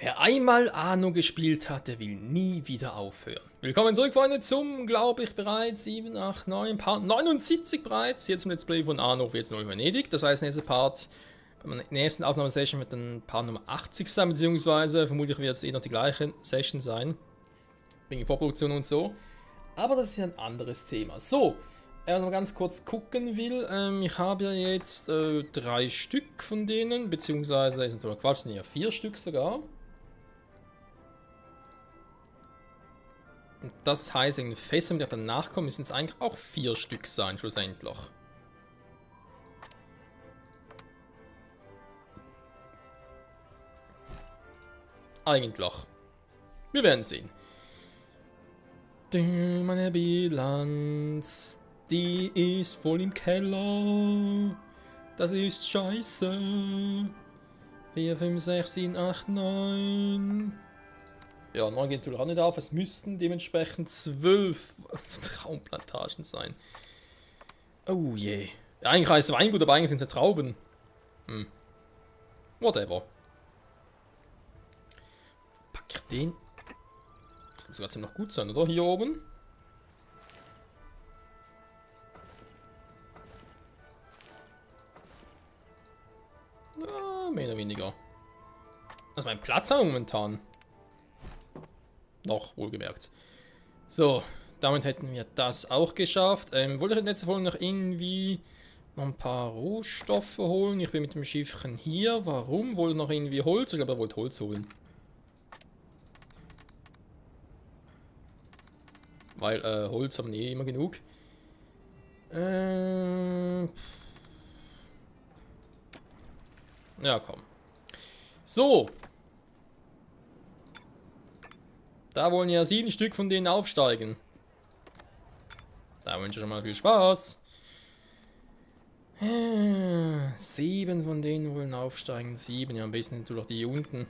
Wer einmal Anno gespielt hat, der will nie wieder aufhören. Willkommen zurück, Freunde, zum, glaube ich, bereits 7, 8, 9, Part 79 bereits. Hier zum Let's Play von Anno 14.0 Venedig. Das heißt, nächster Part, bei der nächsten Aufnahmesession wird dann Part Nummer 80 sein, beziehungsweise vermutlich wird es eh noch die gleiche Session sein. Wegen Vorproduktion und so. Aber das ist ja ein anderes Thema. So, wenn man ganz kurz gucken will, ich habe ja jetzt 3 Stück von denen, beziehungsweise, ist natürlich Quatsch, sind ja 4 Stück sogar. Und das heißt, in Fässern, die danach kommen, müssen es eigentlich auch 4 Stück sein, schlussendlich. Eigentlich. Wir werden sehen. Meine Bilanz, die ist voll im Keller. Das ist scheiße. 4, 5, 6, 7, 8, 9. Ja, 9 geht natürlich auch nicht auf. Es müssten dementsprechend 12 Traumplantagen sein. Oh je. Ja, eigentlich heißt es Weingut, aber eigentlich sind es ja Trauben. Whatever. Pack ich den. Das muss sogar ziemlich gut sein, oder? Hier oben. Ja, mehr oder weniger. Das ist mein Platz momentan. Noch, wohlgemerkt. So, damit hätten wir das auch geschafft. Wollte ich in letzter Folge noch irgendwie noch ein paar Rohstoffe holen. Ich bin mit dem Schiffchen hier. Warum? Wollte noch irgendwie Holz? Ich glaube, er wollte Holz holen. Weil Holz haben wir eh immer genug. Ja, komm. So. Da wollen ja 7 Stück von denen aufsteigen. Da wünsche ich schon mal viel Spaß. 7 von denen wollen aufsteigen. 7, ja, am besten natürlich die hier unten.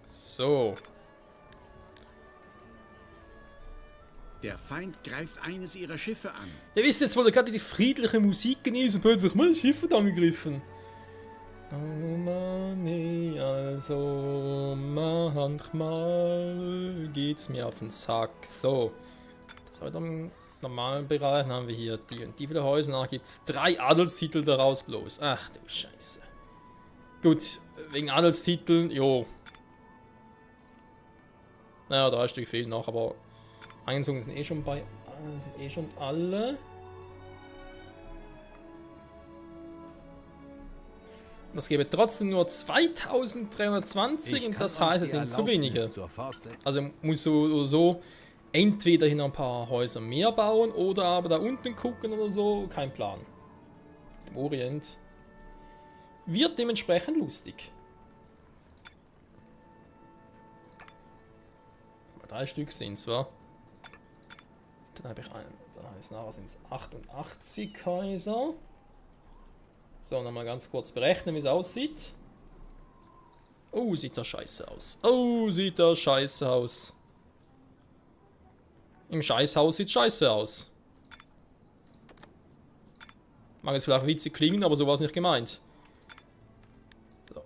So. Der Feind greift eines ihrer Schiffe an. Ihr wisst, jetzt wollte gerade die friedliche Musik genießen und plötzlich mein Schiff wird angegriffen. Oh Mann, also manchmal geht's mir auf den Sack. So. Das heute im normalen Bereich haben wir hier die und die viele Häuser. Danach gibt es 3 Adelstitel daraus bloß. Ach du Scheiße. Gut, wegen Adelstiteln, jo. Naja, 3 Stück fehlen noch, aber eingezogen sind eh schon bei. Sind eh schon alle. Das gäbe trotzdem nur 2320 und das heißt, es sind zu wenige. Also muss so entweder hier noch ein paar Häuser mehr bauen oder aber da unten gucken oder so. Kein Plan. Im Orient. Wird dementsprechend lustig. 3 Stück sind es, wa? Dann habe ich einen. Da heißt nachher sind es 88 Kaiser. So, nochmal ganz kurz berechnen, wie es aussieht. Oh, sieht das scheiße aus. Oh, sieht das scheiße aus. Im Scheißhaus sieht scheiße aus. Mag jetzt vielleicht witzig klingen, aber so war es nicht gemeint. So.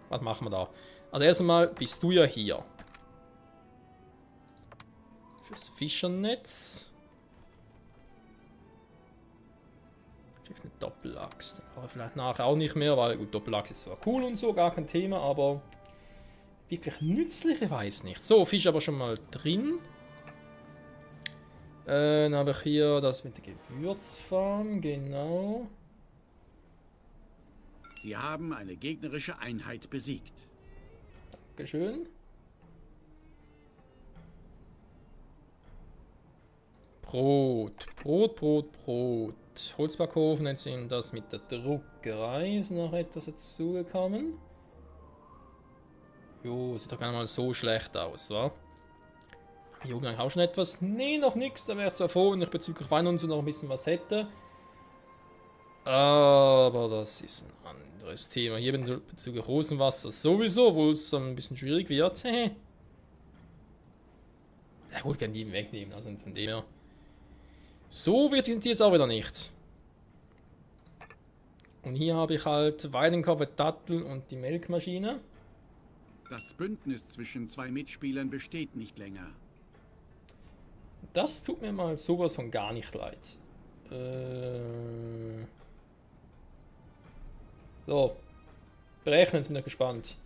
Was machen wir da? Also erstmal bist du ja hier. Fürs Fischernetz. Eine Doppelaxt. Aber vielleicht nachher auch nicht mehr, weil gut, Doppelaxt ist zwar cool und so, gar kein Thema, aber wirklich nützlich, ich weiß nicht. So, Fisch aber schon mal drin. Dann habe ich hier das mit der Gewürzfarm, genau. Sie haben eine gegnerische Einheit besiegt. Dankeschön. Brot, Brot, Brot, Brot. Holzbackofen, jetzt sind das mit der Druckerei, ist noch etwas dazugekommen. Jo, sieht doch gar nicht mal so schlecht aus, wa? Hier oben eigentlich auch schon etwas. Nee, noch nichts, da wäre zwar froh, wenn ich bezüglich Wein und so noch ein bisschen was hätte. Aber das ist ein anderes Thema. Hier bezüglich Rosenwasser sowieso, wo es ein bisschen schwierig wird. Ja gut, kann die wegnehmen, also von dem her. So wird die jetzt auch wieder nicht. Und hier habe ich halt Weidenkopf, Dattel und die Melkmaschine. Das Bündnis zwischen zwei Mitspielern besteht nicht länger. Das tut mir mal sowas von gar nicht leid. So. Berechnen, jetzt bin ich gespannt.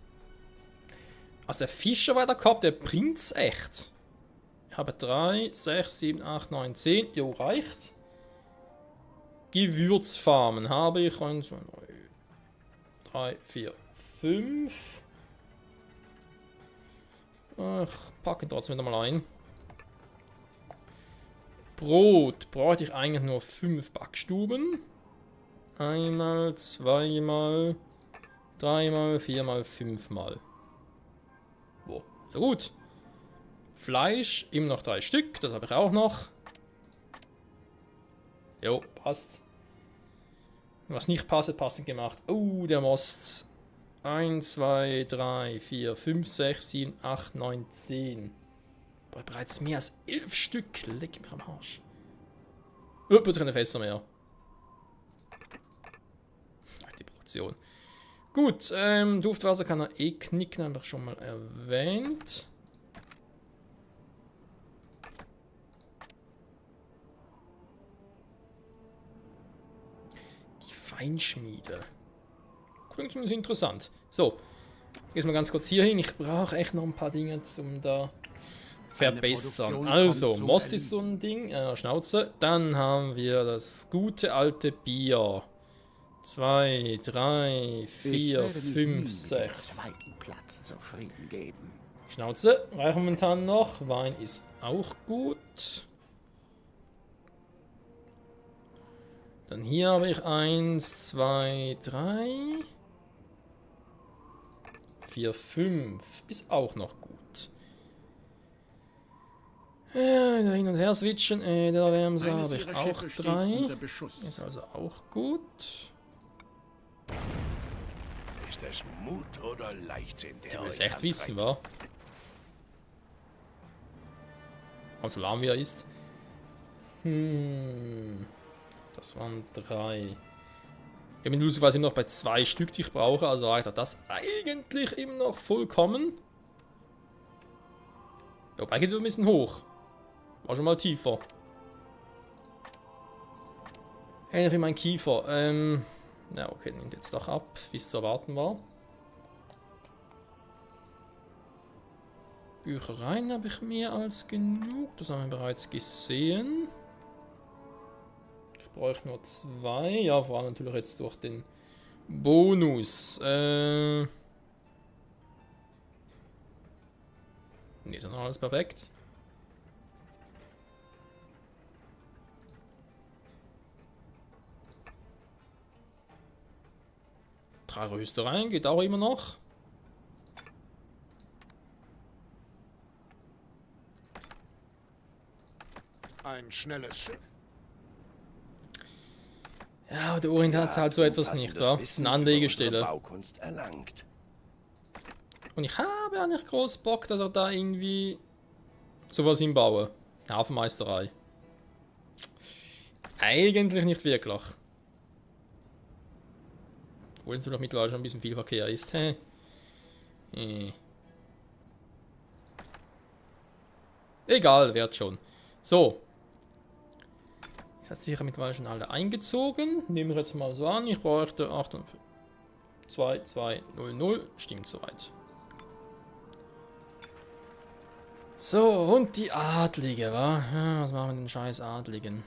Also der Fischer war der Kopf, der bringt's echt. Ich habe 3, 6, 7, 8, 9, 10. Jo, reicht. Gewürzfarmen habe ich 1, 2, 3, 4, 5. Ach, packen trotzdem wieder mal ein. Brot bräuchte ich eigentlich nur 5 Backstuben. Einmal, zweimal, dreimal, viermal, fünfmal. Boah, so gut. Fleisch, immer noch 3 Stück, das habe ich auch noch. Jo, passt. Was nicht passt, passend gemacht. Oh, der Most. 1, 2, 3, 4, 5, 6, 7, 8, 9, 10. Bereits mehr als 11 Stück. Leck mich am Arsch. Bitte keine Fässer mehr. Die Produktion. Gut, Duftwasser kann er eh knicken, habe ich schon mal erwähnt. Die Feinschmiede. Klingt zumindest interessant. So, gehen wir mal ganz kurz hier hin. Ich brauche echt noch ein paar Dinge zum da verbessern. Also, Most ist so ein Ding, Schnauze. Dann haben wir das gute alte Bier. 2, 3, 4, 5, 6. Schnauze, reicht momentan noch. Wein ist auch gut. Dann hier habe ich 1, 2, 3, 4, 5. Ist auch noch gut. Hin und her switchen. Der Wärmser habe ich auch 3. Ist also auch gut. Ist es Mut oder Leichtsinn? Der muss echt wissen, wa? Also lahm wie er ist. Das waren 3. Ich bin lustigerweise noch bei 2 Stück, die ich brauche. Also reicht das eigentlich immer noch vollkommen. Wobei geht ein bisschen hoch. War schon mal tiefer. Ähnlich wie mein Kiefer. Ja, okay, nimmt jetzt doch ab, wie es zu erwarten war. Büchereien habe ich mehr als genug. Das haben wir bereits gesehen. Ich brauche nur 2. Ja, vor allem natürlich jetzt durch den Bonus. Ne, ist dann alles perfekt. Drei Röstereien geht auch immer noch. Ein schnelles Schiff. Ja, der Orient hat halt so etwas nicht, wa? Eine Anlegestelle. Baukunst erlangt. Und ich habe ja nicht groß Bock, dass er da irgendwie sowas hinbauen. Hafenmeisterei. Eigentlich nicht wirklich. Obwohl es doch mittlerweile schon ein bisschen viel Verkehr ist. Egal, wird schon. So. Das hat sicher mittlerweile schon alle eingezogen. Nehmen wir jetzt mal so an. Ich bräuchte 2200. Stimmt soweit. So, und die Adlige, wa? Ja, was machen wir mit den scheiß Adligen?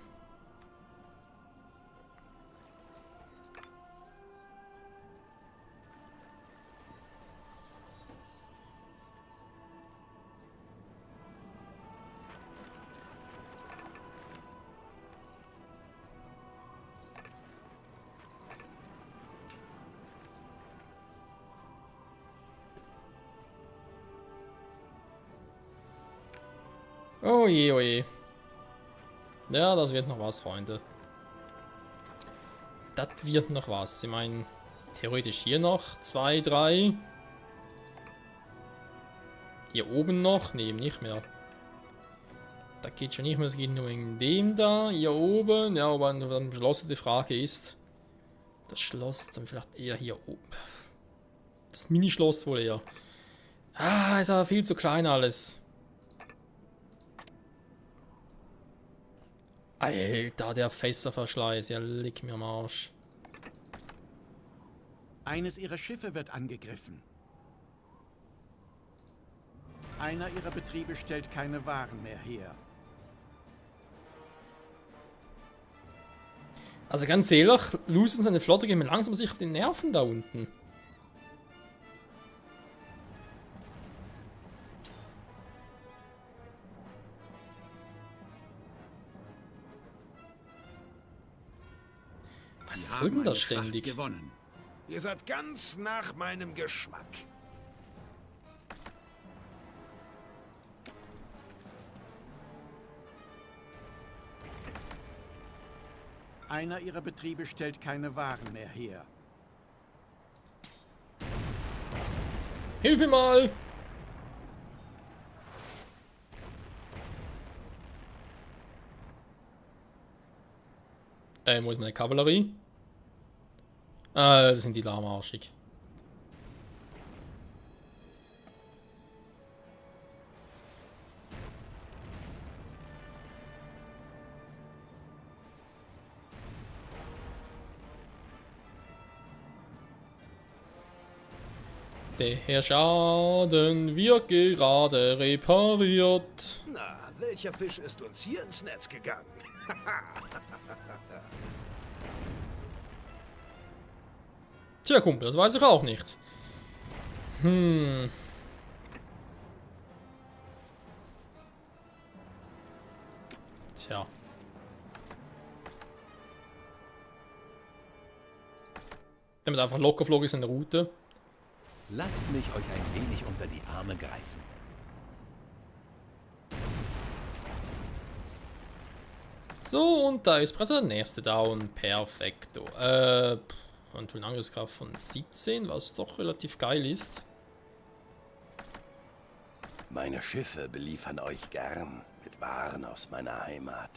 Oh je, oh je. Ja, das wird noch was, Freunde. Das wird noch was. Ich meine, theoretisch hier noch 2, 3. Hier oben noch? Nee, nicht mehr. Da geht schon nicht mehr, es geht nur in dem da, hier oben. Ja, aber dann Schloss die Frage ist, das Schloss dann vielleicht eher hier oben. Das Minischloss wohl eher. Ah, ist aber viel zu klein alles. Alter, der Fässerverschleiß, ja, leck mir am Arsch. Eines ihrer Schiffe wird angegriffen. Einer ihrer Betriebe stellt keine Waren mehr her. Also ganz ehrlich, Luz und seine Flotte gehen mir langsam sich auf die Nerven da unten. Was soll denn das ständig? Gewonnen. Ihr seid ganz nach meinem Geschmack. Einer ihrer Betriebe stellt keine Waren mehr her. Hilf mir mal! Wo ist meine Kavallerie? Das sind die lahmarschig. Der Schaden wird gerade repariert. Na, welcher Fisch ist uns hier ins Netz gegangen? Tja, Kumpel, das weiß ich auch nicht. Tja. Damit einfach lockerflog ist in der Route. Lasst mich euch ein wenig unter die Arme greifen. So, und da ist bereits der nächste Down. Perfekto. Und eine Angriffskraft von 17, was doch relativ geil ist. Meine Schiffe beliefern euch gern mit Waren aus meiner Heimat.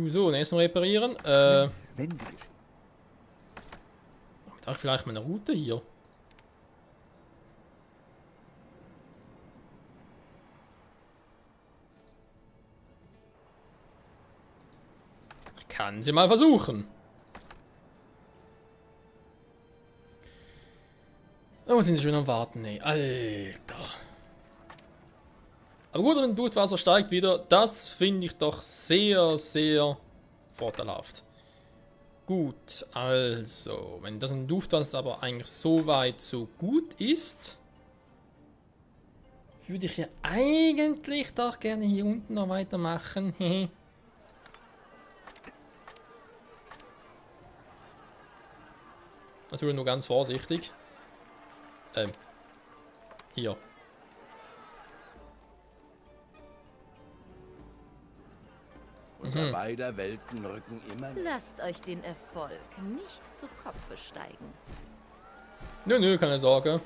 So, nächsten reparieren. Darf ich vielleicht meine Route hier? Ich kann sie mal versuchen. Oh, sind sie schon am Warten? Nee, Alter. Aber gut, wenn Duftwasser steigt wieder, das finde ich doch sehr, sehr vorteilhaft. Gut, also, wenn das ein Duftwasser aber eigentlich so weit so gut ist, würde ich ja eigentlich doch gerne hier unten noch weitermachen. Natürlich nur ganz vorsichtig. Hier. Unser beider Welten rücken immer näher. Lasst euch den Erfolg nicht zu Kopfe steigen. Nö, keine Sorge.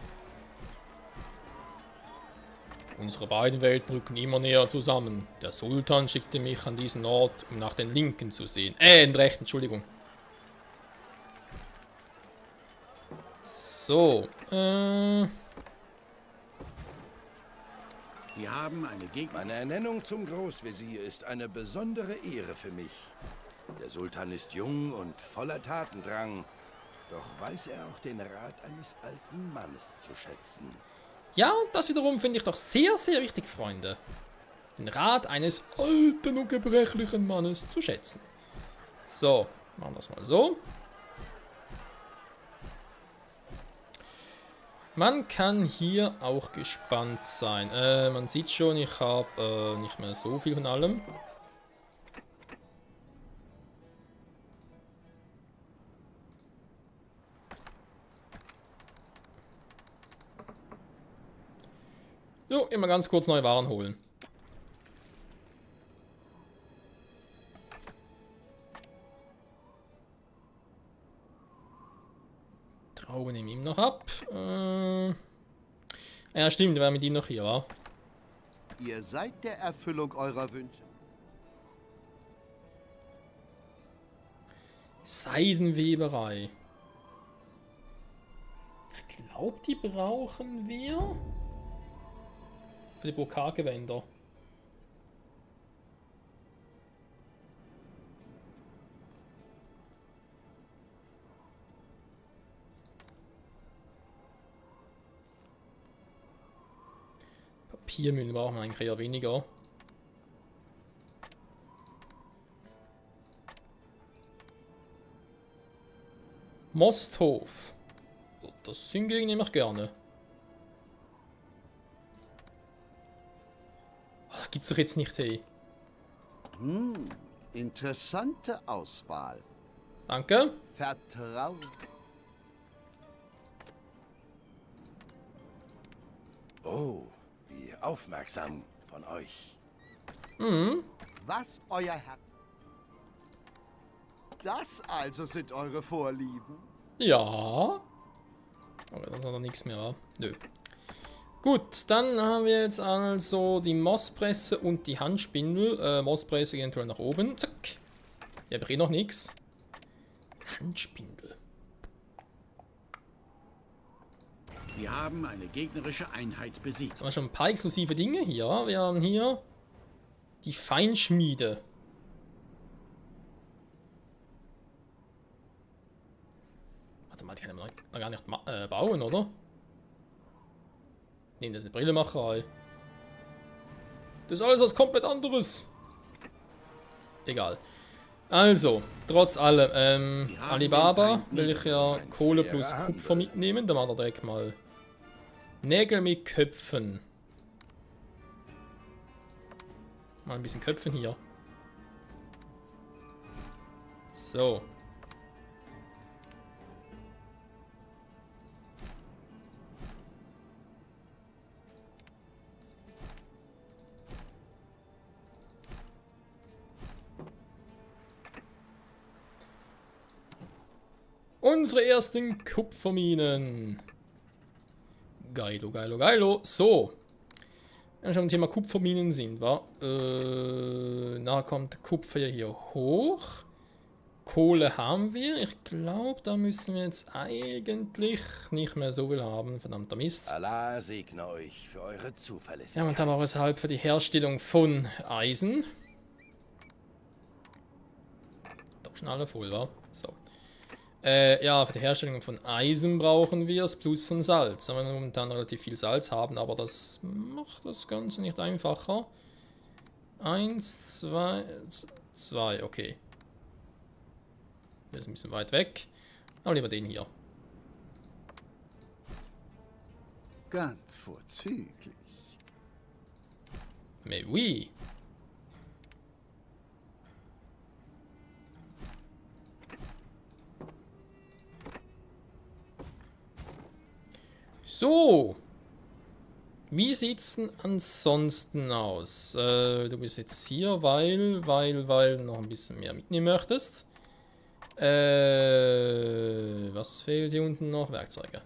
Unsere beiden Welten rücken immer näher zusammen. Der Sultan schickte mich an diesen Ort, um nach den Linken zu sehen. Den Rechten, Entschuldigung. So, Sie haben eine Gegner. Meine Ernennung zum Großvezier ist eine besondere Ehre für mich. Der Sultan ist jung und voller Tatendrang. Doch weiß er auch den Rat eines alten Mannes zu schätzen. ja, und das wiederum finde ich doch sehr, sehr wichtig, Freunde. Den Rat eines alten und gebrechlichen Mannes zu schätzen. So, machen wir das mal so. Man kann hier auch gespannt sein. Man sieht schon, ich habe nicht mehr so viel von allem. So, immer ganz kurz neue Waren holen. Schrauben nehmen ihm noch ab. Ja, stimmt, wir waren mit ihm noch hier, wa? Ihr seid der Erfüllung eurer Wünsche. Seidenweberei. Ich glaube, die brauchen wir für die Brokatgewänder. Papiermühlen brauchen wir eigentlich eher weniger. Mosthof. Das hingegen nehme ich gerne. Das gibt's doch jetzt nicht, hey. Interessante Auswahl. Danke. Vertrauen. Oh, wie aufmerksam von euch. Was, euer Herr? Das also sind eure Vorlieben? Ja. Aber dann hat er nichts mehr, wa? Nö. Gut, dann haben wir jetzt also die Mosspresse und die Handspindel. Mosspresse eventuell nach oben. Zack. Hier habe ich eh noch nichts. Handspindel. Sie haben eine gegnerische Einheit besiegt. Jetzt haben wir schon ein paar exklusive Dinge hier. Wir haben hier die Feinschmiede. Warte mal, die kann man noch gar nicht bauen, oder? Nehmen das eine Brillemacherei. Das ist alles was komplett anderes. Egal. Also, trotz allem, Alibaba will ich ja Kohle plus Kupfer mitnehmen. Da machen wir direkt mal Nägel mit Köpfen. Mal ein bisschen Köpfen hier. So. Unsere ersten Kupferminen. Geilo, geilo, geilo. So. Wenn wir schon beim Thema Kupferminen sind, wa? Na kommt Kupfer ja hier hoch. Kohle haben wir. Ich glaube, da müssen wir jetzt eigentlich nicht mehr so viel haben. Verdammter Mist. Allah segne euch für eure Zuverlässigkeit. Ja, und dann auch weshalb für die Herstellung von Eisen. Doch schon alle voll, wa? So. Ja, für die Herstellung von Eisen brauchen wir es plus von Salz. Da wir momentan relativ viel Salz haben, aber das macht das Ganze nicht einfacher. 1, 2, okay. Der ist ein bisschen weit weg. Aber lieber den hier. Ganz vorzüglich. Mais oui. So. Wie sieht's denn ansonsten aus? Du bist jetzt hier, weil du noch ein bisschen mehr mitnehmen möchtest. Was fehlt hier unten noch? Werkzeuge.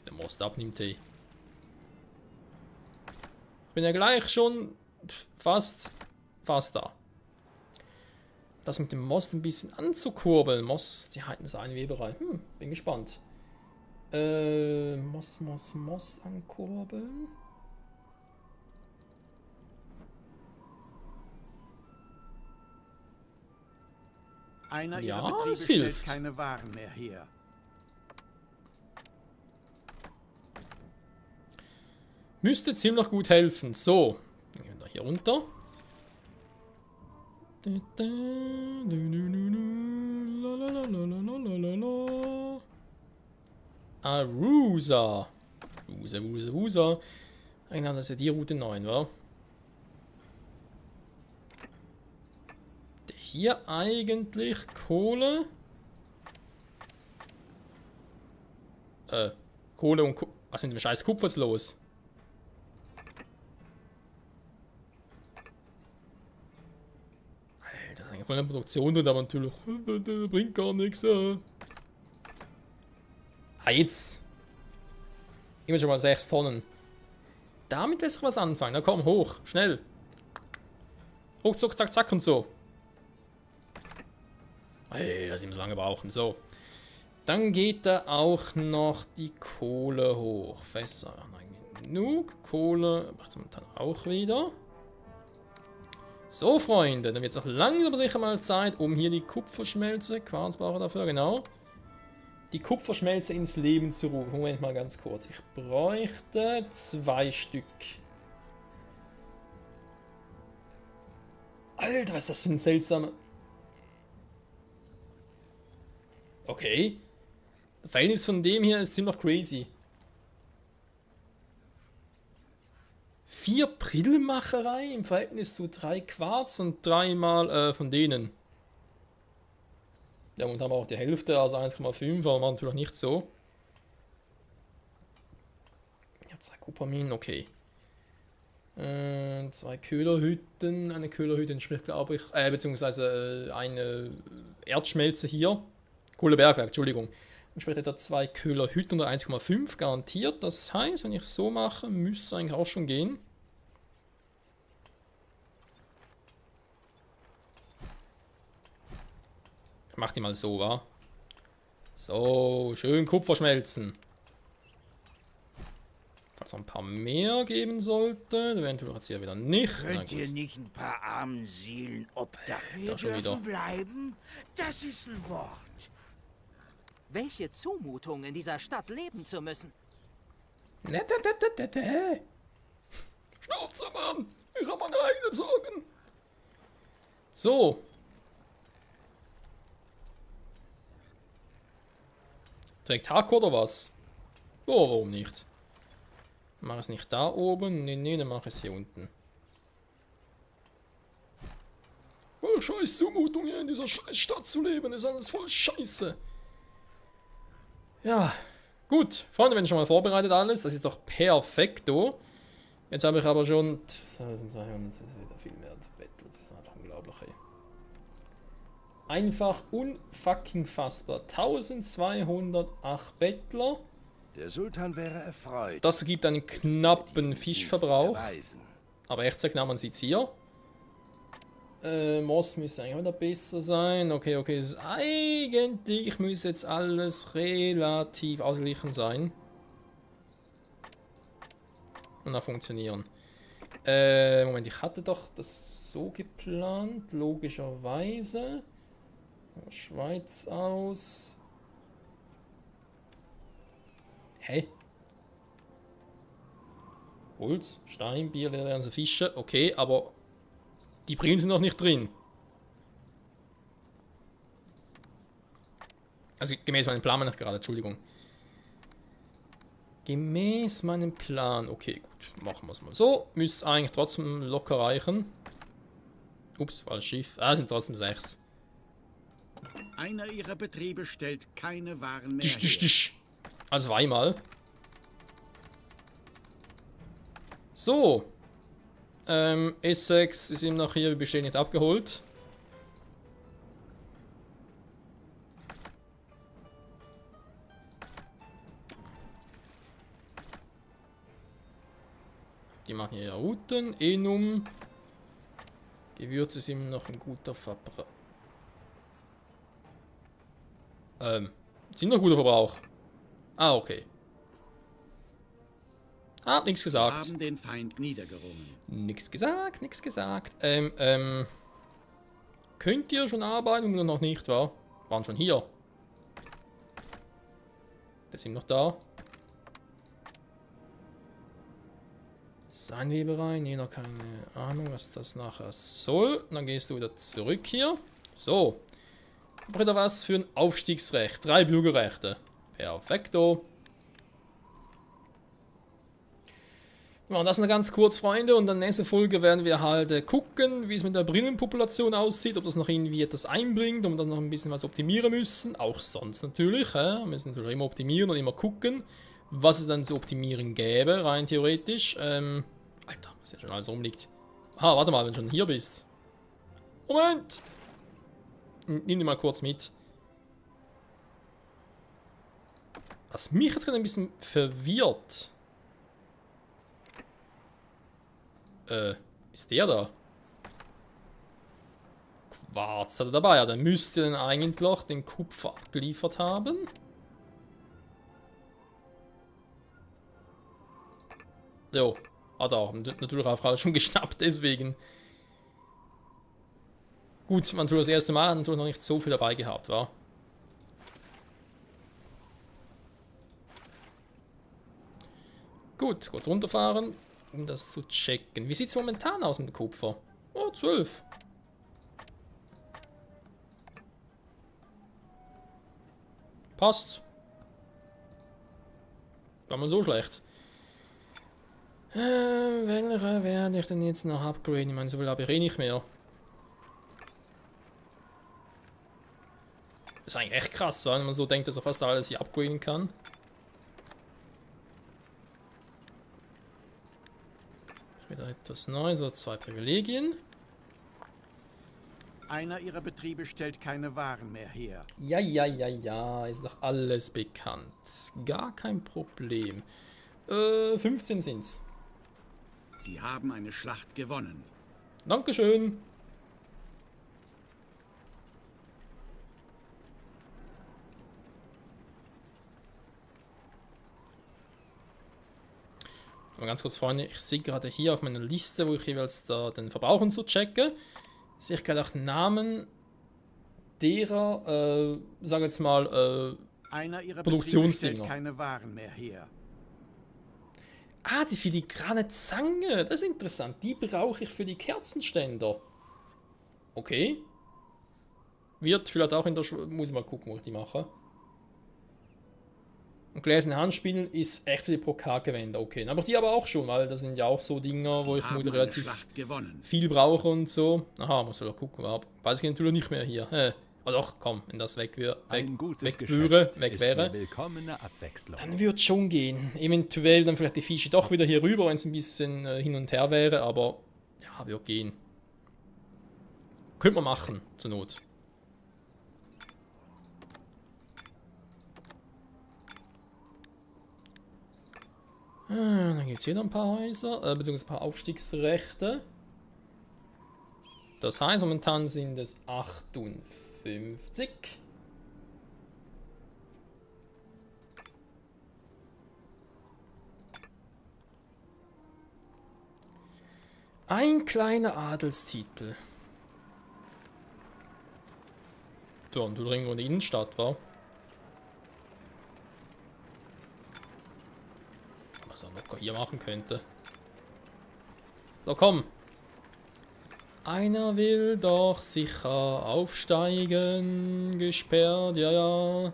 Der Most abnimmt, ey. Ich bin ja gleich schon fast da. Das mit dem Most ein bisschen anzukurbeln. Most, die halten seine Weberei. Bin gespannt. Most ankurbeln. Einer Ja, ihrer Betriebe es stellt hilft. keine Waren mehr her. Müsste ziemlich gut helfen. So. Dann gehen wir hier runter. Arusa. Rusa. Eigentlich das ist ja die Route 9, wa? Hier eigentlich Kohle. Kohle und was ist mit dem scheiß Kupfer jetzt los? Alter, das ist eine voll in der Produktion drin, aber natürlich bringt gar nichts. Jetzt. Immer schon mal 6 Tonnen. Damit lässt sich was anfangen. Na komm, hoch, schnell. Ruckzuck, zack, zack und so. Ey, lass ihn so lange brauchen. So. Dann geht da auch noch die Kohle hoch. Fässer. Nein, genug. Kohle macht momentan auch wieder. So, Freunde. Dann wird es auch langsam aber sicher mal Zeit, um hier die Kupferschmelze, Quarz brauche ich dafür, genau. Die Kupferschmelze ins Leben zu rufen. Moment mal ganz kurz. Ich bräuchte 2 Stück. Alter, was ist das für ein seltsamer... Okay. Das Verhältnis von dem hier ist ziemlich crazy. 4 Prillmacherei im Verhältnis zu 3 Quarz und 3 mal von denen. Ja, und haben wir auch die Hälfte, also 1,5, aber man natürlich nicht so. Ja, 2 Kupferminen, okay. 2 Köhlerhütten, eine Köhlerhütte entspricht, glaube ich, beziehungsweise eine Erdschmelze hier. Kohlebergwerk, Entschuldigung. Entspricht etwa 2 Köhlerhütten oder 1,5 garantiert. Das heißt, wenn ich so mache, müsste es eigentlich auch schon gehen. Mach die mal so, wa? So, schön Kupfer schmelzen. Falls noch ein paar mehr geben sollte, eventuell jetzt hier wieder nicht. Könnt ihr nicht ein paar armen Seelen obdachlos Da schon wieder. bleiben? Das ist ein Wort. Welche Zumutung, in dieser Stadt leben zu müssen. Schnauze, Mann! Ich hab meine eigenen Sorgen. So. Direkt Hardcore oder was? Oh, warum nicht? Mach es nicht da oben. Nee, dann mach es hier unten. Oh, scheiß Zumutung hier in dieser scheiß Stadt zu leben. Das ist alles voll scheiße. Ja, gut. Freunde, wenn schon mal vorbereitet alles. Das ist doch perfekto. Jetzt habe ich aber schon... 1200, das ist wieder viel mehr Battle. Das ist einfach unglaublich, ey. Einfach unfucking fassbar. 1208 Bettler. Der Sultan wäre erfreut. Das ergibt einen knappen diesen Fischverbrauch. Dienst erweisen. Aber echt sehr knapp, man sieht es hier. Most müsste eigentlich wieder besser sein. Okay, es ist eigentlich müsste jetzt alles relativ ausgeglichen sein. Und auch funktionieren. Moment, ich hatte doch das so geplant, logischerweise. Schweiz aus. Hä? Holz, Stein, Bier, Leder, also Fische. Okay, aber die Brillen sind noch nicht drin. Also gemäß meinem Plan meine ich gerade, Entschuldigung. Gemäß meinem Plan. Okay, gut. Machen wir es mal so. Müsste eigentlich trotzdem locker reichen. Ups, falsches Schiff. Ah, sind trotzdem 6. Einer ihrer Betriebe stellt keine Waren mehr her. Also einmal. So. S6 ist ihm noch hier, wir bestehen nicht abgeholt. Die machen hier Routen. Enum. Gewürz ist ihm noch ein guter Verbrauch. Sind noch guter Verbrauch. Ah, okay. Ah, nichts gesagt. Haben den Feind niedergerungen. Nix gesagt. Könnt ihr schon arbeiten oder noch nicht, wa? Waren schon hier. Das sind noch da. Seinweberei, nee, noch keine Ahnung, was das nachher soll. Dann gehst du wieder zurück hier. So. Braucht ihr was für ein Aufstiegsrecht? 3 Bürgerrechte. Perfekto. Wir machen das noch ganz kurz, Freunde, und in der nächsten Folge werden wir halt gucken, wie es mit der Brillenpopulation aussieht, ob das noch irgendwie etwas einbringt, ob wir dann noch ein bisschen was optimieren müssen. Auch sonst natürlich. Wir müssen natürlich immer optimieren und immer gucken, was es dann zu optimieren gäbe, rein theoretisch. Alter, was ja schon alles rumliegt. Ah, warte mal, wenn du schon hier bist. Moment! nimm die mal kurz mit. Was mich jetzt gerade ein bisschen verwirrt. Ist der da? Quarz hat er dabei. Ja, dann müsste er dann eigentlich den Kupfer abgeliefert haben. Jo, hat er natürlich auch gerade schon geschnappt, deswegen. Gut, man tut das erste Mal, hat natürlich noch nicht so viel dabei gehabt, war. Gut, kurz runterfahren, um das zu checken. Wie sieht es momentan aus mit dem Kupfer? Oh, 12. Passt. War mal so schlecht. Welche werde ich denn jetzt noch upgraden? Ich meine, so viel habe ich eh nicht mehr. Das ist eigentlich echt krass, wenn man so denkt, dass er fast alles hier upgraden kann. Wieder etwas Neues, oder 2 Privilegien. Einer ihrer Betriebe stellt keine Waren mehr her. Ja, ist doch alles bekannt. Gar kein Problem. 15 sind's. Sie haben eine Schlacht gewonnen. Dankeschön. Mal ganz kurz, Freunde, ich sehe gerade hier auf meiner Liste, wo ich jeweils da den Verbrauch und so checke, sehe ich gerade auch Namen derer, sag jetzt mal, Einer ihrer Betriebe Produktionsdinger. stellt keine Waren mehr her. Ah, die filigrane Zange, das ist interessant, die brauche ich für die Kerzenständer. Okay. Wird vielleicht auch in der muss ich mal gucken, wo ich die mache. Und gläserne Handspielen ist echt für die Pro-K-Gewänder, okay. Aber die aber auch schon, weil das sind ja auch so Dinger, wo ich Haben relativ eine Schlacht gewonnen. viel brauche und so. Aha, muss ich gucken, weiß ich natürlich nicht mehr hier. Oh doch, komm, wenn das weg wäre, weg wäre, willkommene Abwechslung. dann würde es schon gehen. Eventuell dann vielleicht die Fische doch wieder hier rüber, wenn es ein bisschen hin und her wäre, aber ja, wird gehen. Könnte man machen, zur Not. Dann gibt es hier noch ein paar Häuser, beziehungsweise ein paar Aufstiegsrechte. Das heißt, momentan sind es 58. Ein kleiner Adelstitel. So, und du irgendwo in der Innenstadt, war. Was er locker hier machen könnte. So, komm. Einer will doch sicher aufsteigen. Gesperrt, ja.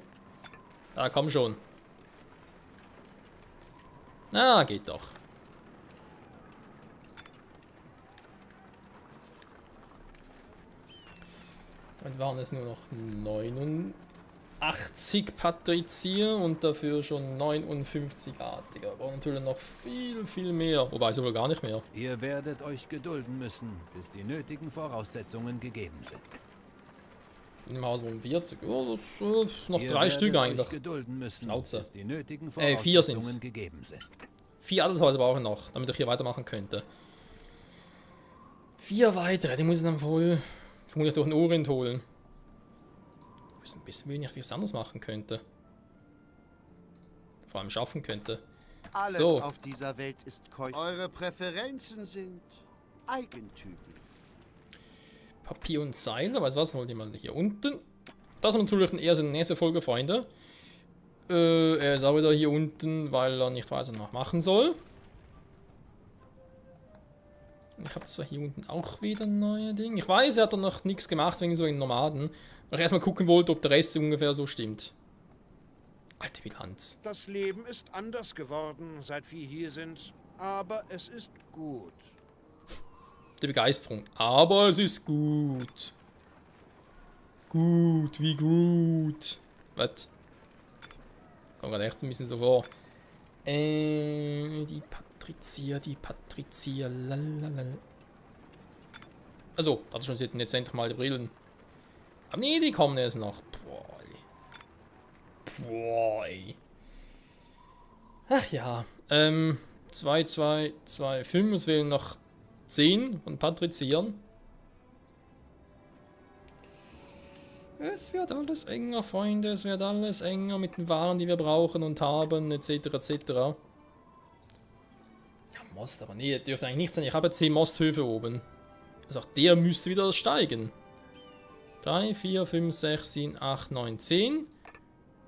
Ja, komm schon. Na, geht doch. Dann waren es nur noch 89 Patrizier und dafür schon 59 Artige. Aber natürlich noch viel mehr. Wobei sogar gar nicht mehr. Ihr werdet euch gedulden müssen, bis die nötigen Voraussetzungen gegeben sind. Im Haus wohnen 40. Oh, das noch Ihr 3 Stück werdet eigentlich. euch gedulden müssen, Schnauze. bis die nötigen 4 Voraussetzungen sind's. gegeben sind. 4 Adelshäuser brauche ich noch, damit ich hier weitermachen könnte. 4 weitere, die muss ich dann wohl vermutlich durch den Orient holen. Ich weiß ein bisschen wenig, wie ich es anders machen könnte. Vor allem schaffen könnte. Alles So. auf dieser Welt ist keusch. Eure Präferenzen sind eigentümlich. Papier und Seile, weißt du was, holt jemand hier unten. Das ist natürlich eher so eine nächste Folge, Freunde. Er ist auch wieder hier unten, weil er nicht weiß, was er noch machen soll. Ich habe zwar hier unten auch wieder neue Dinge. Ich weiß, er hat noch nichts gemacht wegen so einen Nomaden. Weil ich erstmal gucken wollte, ob der Rest ungefähr so stimmt. Alte Bilanz. Das Leben ist anders geworden, seit wir hier sind. Aber es ist gut. Die Begeisterung. Aber es ist gut. Gut, wie gut. Was? Kommt gerade echt ein bisschen so vor. Die Patrizier, lalalala. Also, hatte schon jetzt endlich mal die Brillen. Aber nee, die kommen erst noch. Boah, ey. Ach ja. 2, 2, 2, 5. Es wählen noch 10 von Patrizieren. Es wird alles enger, Freunde. Es wird alles enger mit den Waren, die wir brauchen und haben, etc. etc. Ja, Most, aber nee, das dürfte eigentlich nicht sein. Ich habe 10 Mosthöfe oben. Also auch der müsste wieder steigen. 3, 4, 5, 6, 7, 8, 9, 10.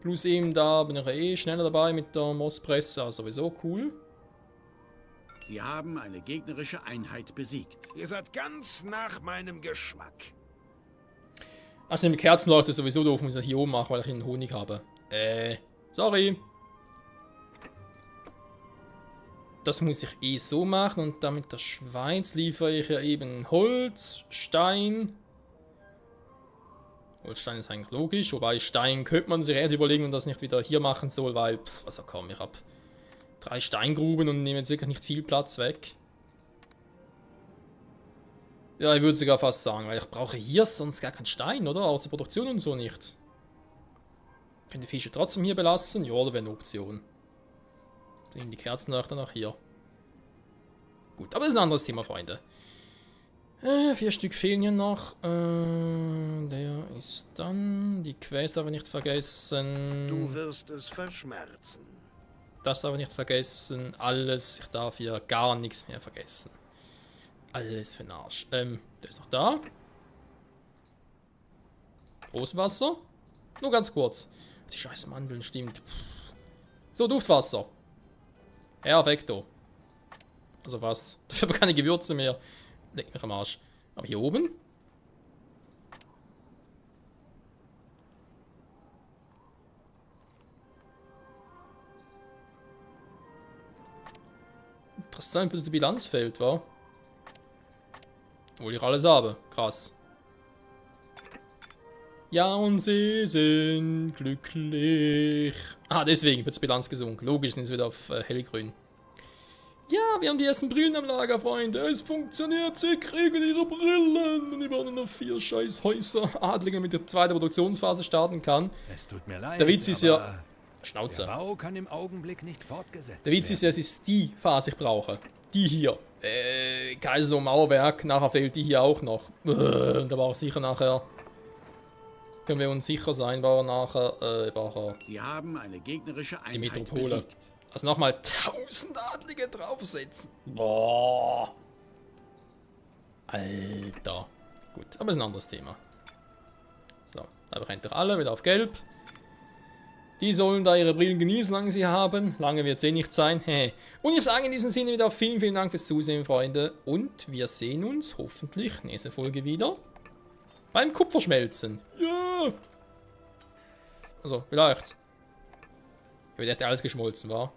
Plus eben da bin ich eh schneller dabei mit der Mostpresse. Also sowieso cool. Sie haben eine gegnerische Einheit besiegt. Ihr seid ganz nach meinem Geschmack. Ach, mit Kerzenleuchte ist sowieso doof, muss ich hier oben machen, weil ich hier Honig habe. Sorry. Das muss ich eh so machen und damit der Schweiz liefere ich ja eben Holz, Stein. Holzstein ist eigentlich logisch, wobei Stein könnte man sich eher überlegen und das nicht wieder hier machen soll, weil, also komm, ich habe 3 Steingruben und nehme jetzt wirklich nicht viel Platz weg. Ja, ich würde sogar fast sagen, weil ich brauche hier sonst gar keinen Stein, oder? Auch zur Produktion und so nicht. Ich kann die Fische trotzdem hier belassen. Ja, das wäre eine Option. Nehmen die Kerzenleuchter nach hier. Gut, aber das ist ein anderes Thema, Freunde. 4 Stück fehlen hier noch. Der ist dann. Die Quest darf ich nicht vergessen. Du wirst es verschmerzen. Das darf ich nicht vergessen. Alles. Ich darf hier gar nichts mehr vergessen. Alles für den Arsch. Der ist noch da. Großwasser. Nur ganz kurz. Die scheiß Mandeln, stimmt. So, Duftwasser. Perfekto. Also fast. Dafür habe ich keine Gewürze mehr. Leck mich am Arsch. Aber hier oben. Interessant, bis die Bilanz fällt, wa? Obwohl ich alles habe. Krass. Ja, und sie sind glücklich. Ah, deswegen wird die Bilanz gesunken. Logisch, sind sie wieder auf hellgrün. Ja, wir haben die ersten Brillen am Lager, Freunde. Es funktioniert, sie kriegen ihre Brillen. Und die werden noch 4 scheiß Häuser Adlige mit der zweiten Produktionsphase starten kann. Es tut mir leid, der Witz ist ja... Schnauze. Der Bau kann im Augenblick nicht fortgesetzt Der Witz ist ja, es ist die Phase, ich brauche. Die hier. Kaiserloh Mauerwerk, nachher fehlt die hier auch noch. Und da war auch sicher nachher... Können wir uns sicher sein, war nachher... Sie haben eine gegnerische Einheit die Metropole. besiegt. Also nochmal 1000 Adlige draufsetzen. Boah. Alter. Gut, aber ist ein anderes Thema. So, aber endlich alle wieder auf Gelb. Die sollen da ihre Brillen genießen, solange sie haben. Lange wird es eh nicht sein. Und ich sage in diesem Sinne wieder vielen, vielen Dank fürs Zusehen, Freunde. Und wir sehen uns hoffentlich nächste Folge wieder beim Kupferschmelzen. Ja. Also, vielleicht. Wird echt alles geschmolzen, war.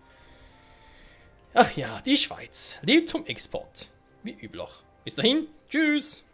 Ach ja, die Schweiz lebt vom Export. Wie üblich. Bis dahin, tschüss.